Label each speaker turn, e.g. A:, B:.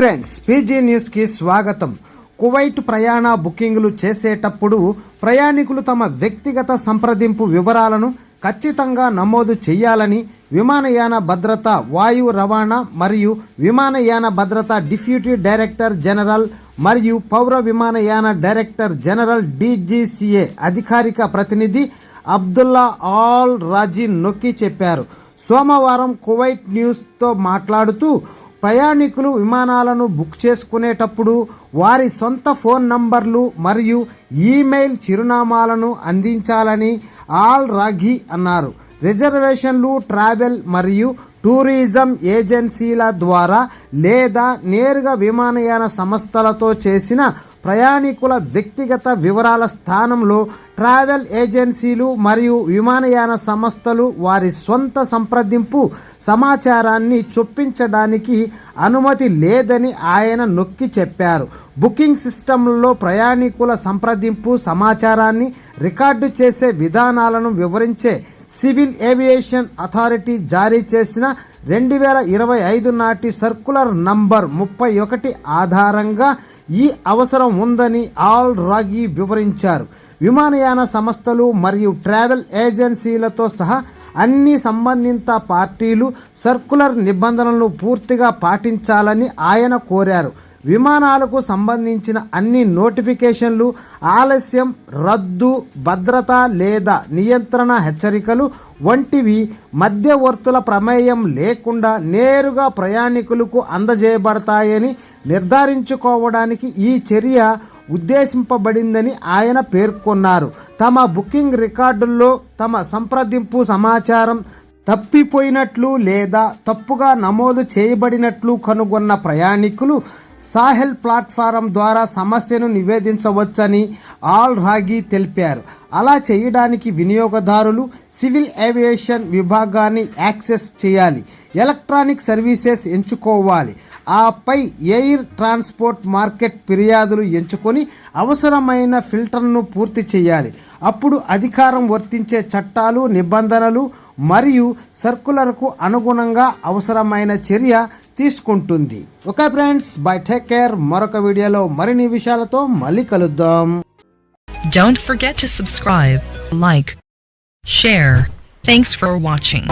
A: Friends, PG న్యూస్కి స్వాగతం. Kuwait ప్రయాణ బుకింగ్లు చేసేటప్పుడు ప్రయాణికులు తమ వ్యక్తిగత సంప్రదింపు వివరాలను ఖచ్చితంగా నమోదు చేయాలని విమానయాన భద్రత, వాయు రవాణా మరియు విమానయాన భద్రత డిప్యూటీ డైరెక్టర్ జనరల్ మరియు పౌర విమానయాన డైరెక్టర్ జనరల్ DGCA అధికారిక ప్రతినిధి అబ్దుల్లా ఆల్ రాజీ నొక్కి చెప్పారు. సోమవారం కువైట్ న్యూస్తో మాట్లాడుతూ ప్రయాణికులు విమానాలను బుక్ చేసుకునేటప్పుడు వారి సొంత ఫోన్ నంబర్లు మరియు ఈమెయిల్ చిరునామాలను అందించాలని ఆల్ రాఘీ అన్నారు. రిజర్వేషన్లు ట్రావెల్ మరియు టూరిజం ఏజెన్సీల ద్వారా లేదా నేరుగా విమానయాన సంస్థలతో చేసిన ప్రయాణికుల వ్యక్తిగత వివరాల స్థానంలో ట్రావెల్ ఏజెన్సీలు మరియు విమానయాన సంస్థలు వారి సొంత సంప్రదింపు సమాచారాన్ని చొప్పించడానికి అనుమతి లేదని ఆయన నొక్కి చెప్పారు. బుకింగ్ సిస్టంలో ప్రయాణికుల సంప్రదింపు సమాచారాన్ని రికార్డు చేసే విధానాలను వివరించే సివిల్ ఏవియేషన్ అథారిటీ జారీ చేసిన 2025 నాటి సర్కులర్ నంబర్ 31 ఆధారంగా ఈ అవసరం ఉందని ఆల్ రాఘీ వివరించారు. విమానయాన సంస్థలు మరియు ట్రావెల్ ఏజెన్సీలతో సహా అన్ని సంబంధిత పార్టీలు సర్కులర్ నిబంధనలను పూర్తిగా పాటించాలని ఆయన కోరారు. విమానాలకు సంబంధించిన అన్ని నోటిఫికేషన్లు, ఆలస్యం, రద్దు, భద్రత లేదా నియంత్రణ హెచ్చరికలు వంటివి మధ్యవర్తుల ప్రమేయం లేకుండా నేరుగా ప్రయాణికులకు అందజేయబడతాయని నిర్ధారించుకోవడానికి ఈ చర్య ఉద్దేశింపబడిందని ఆయన పేర్కొన్నారు. తమ బుకింగ్ రికార్డుల్లో తమ సంప్రదింపు సమాచారం తప్పిపోయినట్లు లేదా తప్పుగా నమోదు చేయబడినట్లు కనుగొన్న ప్రయాణికులు సాహెల్ ప్లాట్ఫారం ద్వారా సమస్యను నివేదించవచ్చని ఆల్ రాఘీ తెలిపారు. అలా చేయడానికి వినియోగదారులు సివిల్ ఏవియేషన్ విభాగాన్ని యాక్సెస్ చేయాలి, ఎలక్ట్రానిక్ సర్వీసెస్ ఎంచుకోవాలి, ఆపై ఎయిర్ ట్రాన్స్పోర్ట్ మార్కెట్ ఫిర్యాదులు ఎంచుకొని అవసరమైన ఫిల్టర్ను పూర్తి చేయాలి. అప్పుడు అధికారం వర్తించే చట్టాలు, నిబంధనలు మరియు సర్కులర్కు అనుగుణంగా అవసరమైన చర్య తీసుకుంటుంది. Okay friends, by, take care. మరొక వీడియోలో మరిన్ని విషయాలతో మళ్ళీ కలుద్దాం.
B: Don't forget to subscribe, like, share. Thanks for watching.